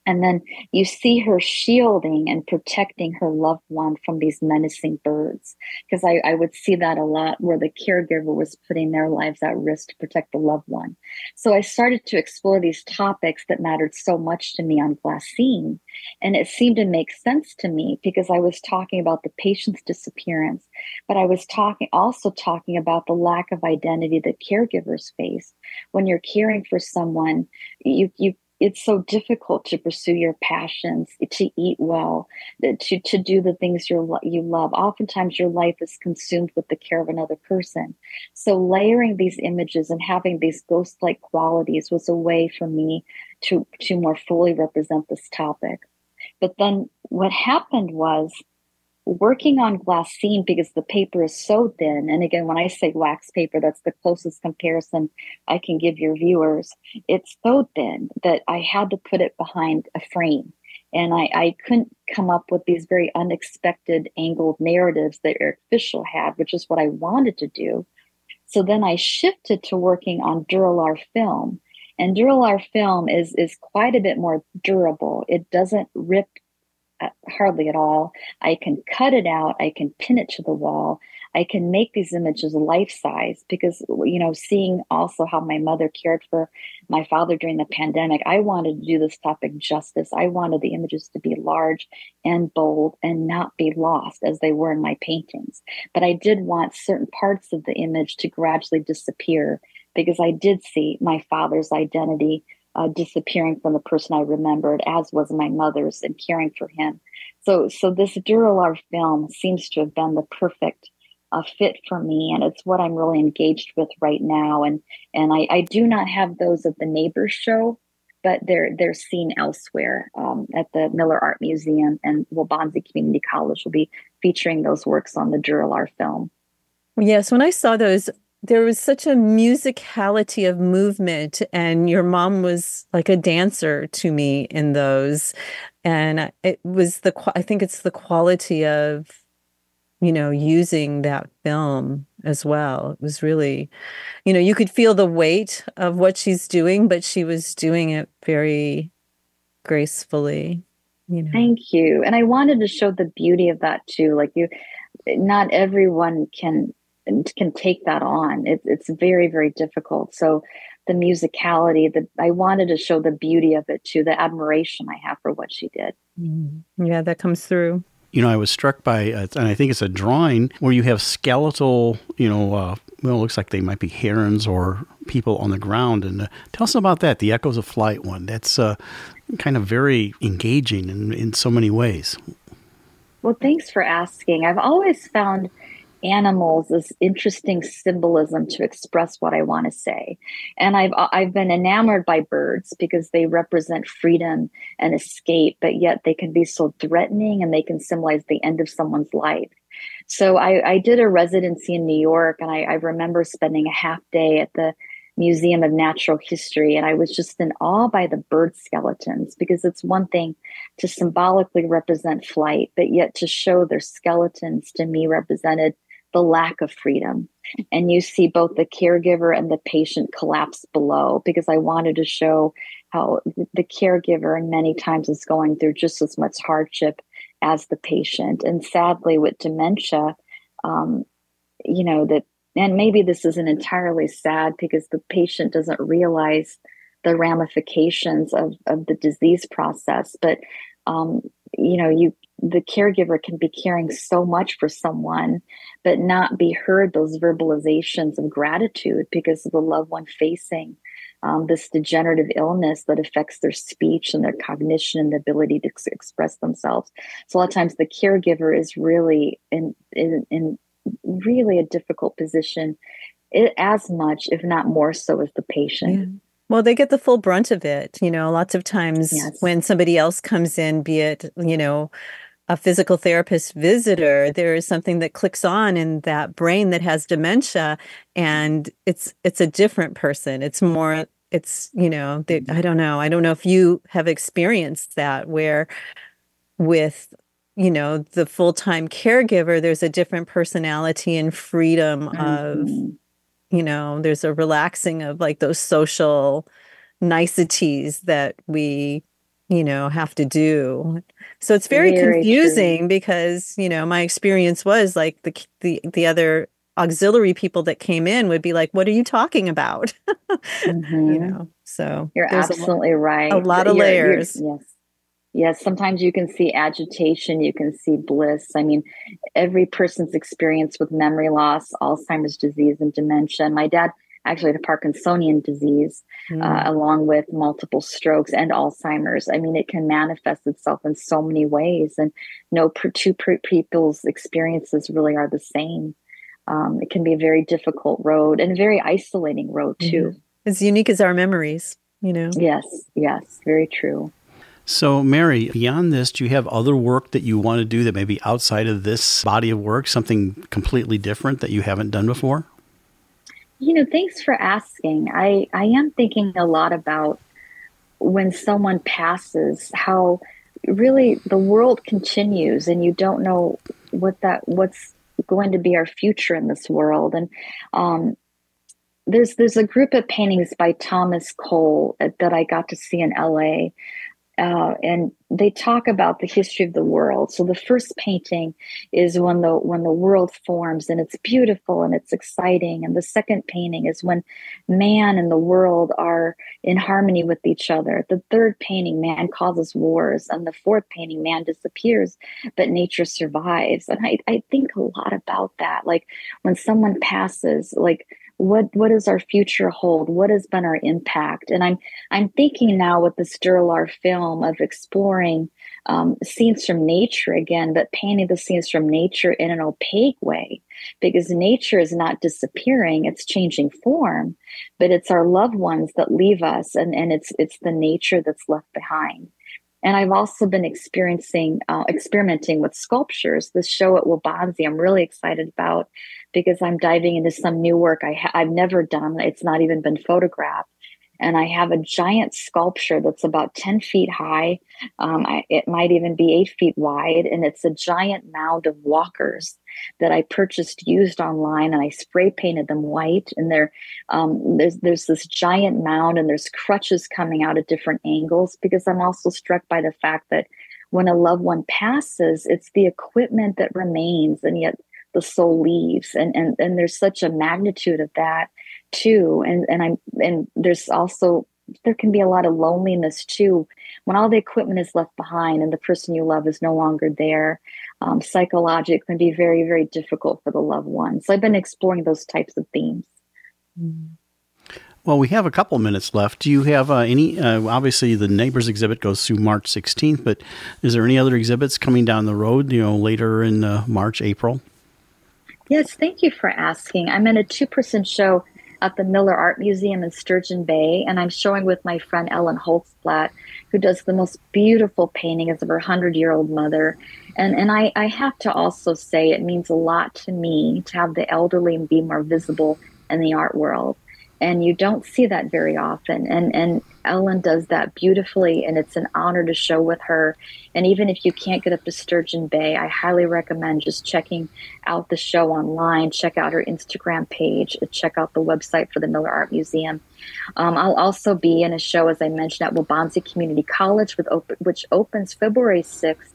And then you see her shielding and protecting her loved one from these menacing birds. Because I would see that a lot, where the caregiver was putting their lives at risk to protect the loved one. So I started to explore these topics that mattered so much to me on glassine. And it seemed to make sense to me, because I was talking about the patient's disappearance, but I was also talking about the lack of identity that caregivers face. When you're caring for someone, it's so difficult to pursue your passions, to eat well, to do the things you love. Oftentimes your life is consumed with the care of another person. So layering these images and having these ghost-like qualities was a way for me to more fully represent this topic. But then what happened was, working on glassine, because the paper is so thin, and again, when I say wax paper, that's the closest comparison I can give your viewers. It's so thin that I had to put it behind a frame. And I couldn't come up with these very unexpected angled narratives that Eric Fischel had, which is what I wanted to do. So then I shifted to working on Duralar film. And Duralar film is quite a bit more durable. It doesn't rip hardly at all. I can cut it out. I can pin it to the wall. I can make these images life-size, because, seeing also how my mother cared for my father during the pandemic, I wanted to do this topic justice. I wanted the images to be large and bold and not be lost as they were in my paintings. But I did want certain parts of the image to gradually disappear, because I did see my father's identity disappearing from the person I remembered, as was my mother's, and caring for him. So this Duralar film seems to have been the perfect fit for me, and it's what I'm really engaged with right now. And I do not have those of the Neighbors show, but they're seen elsewhere at the Miller Art Museum, and Waubonsie Community College will be featuring those works on the Duralar film. Yes, when I saw those, there was such a musicality of movement, and your mom was like a dancer to me in those. And it was I think it's the quality of, using that film as well. It was really, you could feel the weight of what she's doing, but she was doing it very gracefully. Thank you. And I wanted to show the beauty of that too. Like not everyone can take that on. It's very, very difficult. So the musicality, I wanted to show the beauty of it too, the admiration I have for what she did. Yeah, that comes through. I was struck by, and I think it's a drawing where you have skeletal, it looks like they might be herons or people on the ground. And tell us about that, the Echoes of Flight one. That's kind of very engaging in so many ways. Well, thanks for asking. I've always found animals as interesting symbolism to express what I want to say. And I've been enamored by birds because they represent freedom and escape, but yet they can be so threatening, and they can symbolize the end of someone's life. So I did a residency in New York, and I remember spending a half day at the Museum of Natural History, and I was just in awe by the bird skeletons, because it's one thing to symbolically represent flight, but yet to show their skeletons to me represented the lack of freedom. And you see both the caregiver and the patient collapse below, because I wanted to show how the caregiver many times is going through just as much hardship as the patient. And sadly, with dementia, that, and maybe this isn't entirely sad because the patient doesn't realize the ramifications of the disease process, but the caregiver can be caring so much for someone, but not be heard those verbalizations of gratitude because of the loved one facing this degenerative illness that affects their speech and their cognition and the ability to express themselves. So a lot of times the caregiver is really in really a difficult position, as much, if not more so, as the patient. Yeah. Well, they get the full brunt of it. Lots of times when somebody else comes in, be it, a physical therapist visitor, there is something that clicks on in that brain that has dementia, and it's a different person. It's more, I don't know. I don't know if you have experienced that, where with, the full-time caregiver, there's a different personality and freedom of, there's a relaxing of like those social niceties that we, have to do. So it's very confusing true. Because, my experience was like the other auxiliary people that came in would be like, what are you talking about? So you're absolutely right. A lot of layers. Yes. Sometimes you can see agitation, you can see bliss. I mean, every person's experience with memory loss, Alzheimer's disease, and dementia. My dad actually had Parkinsonian disease, along with multiple strokes and Alzheimer's. I mean, it can manifest itself in so many ways, and no two people's experiences really are the same. It can be a very difficult road and a very isolating road too. As unique as our memories, Yes, very true. So, Mary, beyond this, do you have other work that you want to do that may be outside of this body of work, something completely different that you haven't done before? Thanks for asking. I am thinking a lot about when someone passes, how really the world continues and you don't know what's going to be our future in this world. And there's a group of paintings by Thomas Cole that I got to see in LA. And they talk about the history of the world. So the first painting is when the world forms, and it's beautiful and it's exciting. And the second painting is when man and the world are in harmony with each other. The third painting, man causes wars. And the fourth painting, man disappears, but nature survives. And I think a lot about that. Like when someone passes, like, what does our future hold? What has been our impact? And I'm thinking now with this Duralar film of exploring scenes from nature again, but painting the scenes from nature in an opaque way, because nature is not disappearing; it's changing form. But it's our loved ones that leave us, and it's the nature that's left behind. And I've also been experimenting with sculptures. This show at Wabanzi, I'm really excited about, because I'm diving into some new work I've never done. It's not even been photographed. And I have a giant sculpture that's about 10 feet high. It might even be 8 feet wide. And it's a giant mound of walkers that I purchased used online, and I spray painted them white. And there's this giant mound, and there's crutches coming out at different angles, because I'm also struck by the fact that when a loved one passes, it's the equipment that remains, and yet the soul leaves. And there's such a magnitude of that too. And there's also, there can be a lot of loneliness too when all the equipment is left behind and the person you love is no longer there. Psychologically, it can be very, very difficult for the loved one. So I've been exploring those types of themes. Well, we have a couple minutes left. Do you have any, obviously the Neighbors exhibit goes through March 16th, but is there any other exhibits coming down the road, later in March, April? Yes, thank you for asking. I'm in a 2-person show at the Miller Art Museum in Sturgeon Bay, and I'm showing with my friend Ellen Holtzblatt, who does the most beautiful paintings of her 100-year-old mother. And I have to also say it means a lot to me to have the elderly and be more visible in the art world. And you don't see that very often. And Ellen does that beautifully, and it's an honor to show with her. And even if you can't get up to Sturgeon Bay, I highly recommend just checking out the show online, check out her Instagram page, check out the website for the Miller Art Museum. I'll also be in a show, as I mentioned, at Waubonsie Community College, which opens February 6th,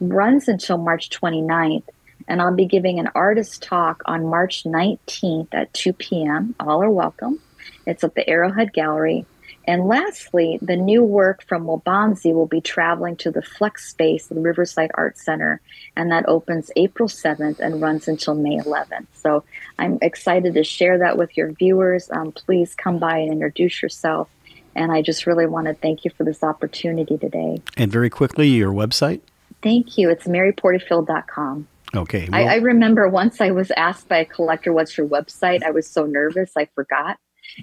runs until March 29th. And I'll be giving an artist talk on March 19th at 2 p.m. All are welcome. It's at the Arrowhead Gallery. And lastly, the new work from Waubonsie will be traveling to the Flex Space at the Riverside Art Center, and that opens April 7th and runs until May 11th. So I'm excited to share that with your viewers. Please come by and introduce yourself. And I just really want to thank you for this opportunity today. And very quickly, your website? Thank you. It's maryporterfield.com. Okay. Well, I remember once I was asked by a collector, what's your website? I was so nervous, I forgot.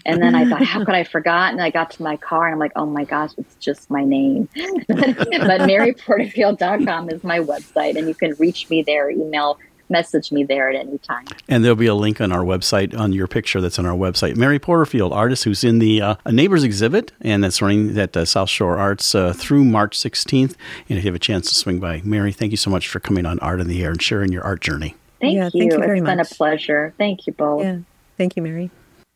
And then I thought, how could I forgot? And I got to my car and I'm like, oh my gosh, it's just my name. But maryporterfield.com is my website, and you can reach me there, message me there at any time. And there'll be a link on our website, on your picture that's on our website. Mary Porterfield, artist who's in the Neighbors exhibit, and that's running at South Shore Arts through March 16th. And if you have a chance to swing by, Mary, thank you so much for coming on Art in the Air and sharing your art journey. Thank you. Thank you very much. It's been a pleasure. Thank you both. Yeah. Thank you, Mary.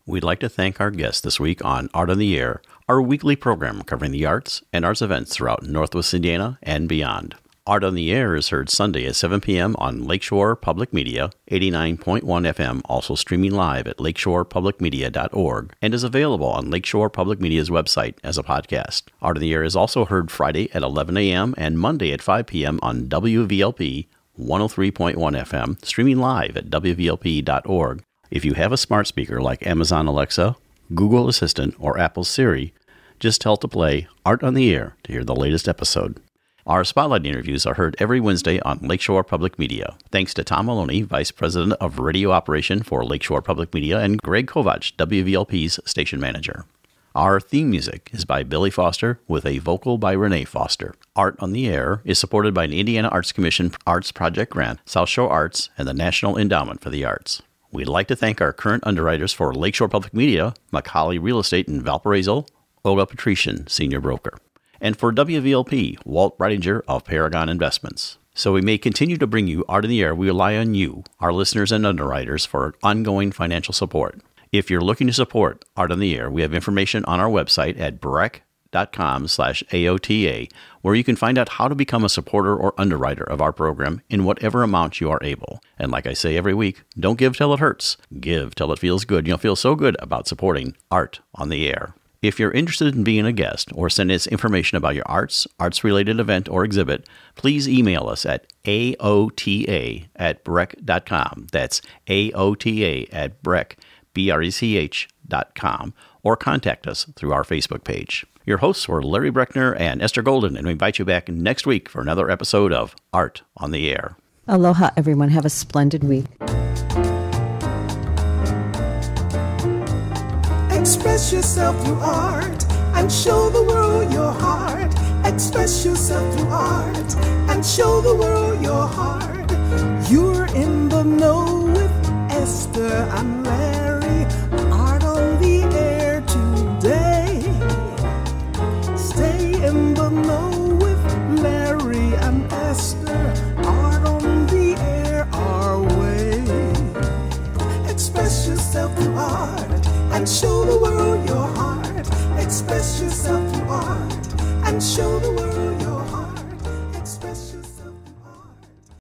We'd like to thank our guest this week on Art on the Air, our weekly program covering the arts and arts events throughout Northwest Indiana and beyond. Art on the Air is heard Sunday at 7 p.m. on Lakeshore Public Media, 89.1 FM, also streaming live at lakeshorepublicmedia.org, and is available on Lakeshore Public Media's website as a podcast. Art on the Air is also heard Friday at 11 a.m. and Monday at 5 p.m. on WVLP 103.1 FM, streaming live at WVLP.org. If you have a smart speaker like Amazon Alexa, Google Assistant, or Apple Siri, just tell to play Art on the Air to hear the latest episode. Our Spotlight interviews are heard every Wednesday on Lakeshore Public Media. Thanks to Tom Maloney, Vice President of Radio Operation for Lakeshore Public Media, and Greg Kovach, WVLP's Station Manager. Our theme music is by Billy Foster with a vocal by Renee Foster. Art on the Air is supported by an Indiana Arts Commission Arts Project Grant, South Shore Arts, and the National Endowment for the Arts. We'd like to thank our current underwriters for Lakeshore Public Media, Macaulay Real Estate in Valparaiso, Olga Patrician, Senior Broker. And for WVLP, Walt Breidinger of Paragon Investments. So we may continue to bring you Art in the Air. We rely on you, our listeners and underwriters, for ongoing financial support. If you're looking to support Art in the Air, we have information on our website at breck.com/AOTA, where you can find out how to become a supporter or underwriter of our program in whatever amount you are able. And like I say every week, don't give till it hurts. Give till it feels good. You'll feel so good about supporting Art on the Air. If you're interested in being a guest or send us information about your arts-related event or exhibit, please email us at aota@breck.com. That's aota@breck.com, or contact us through our Facebook page. Your hosts were Larry Breckner and Esther Golden, and we invite you back next week for another episode of Art on the Air. Aloha, everyone. Have a splendid week. Express yourself through art and show the world your heart. Express yourself through art and show the world your heart. You're in the know with Esther and Larry. Art on the Air today. Stay in the know with Larry and Esther. Art on the Air our way. Express yourself through art and show the world your heart. Express yourself through art and show the world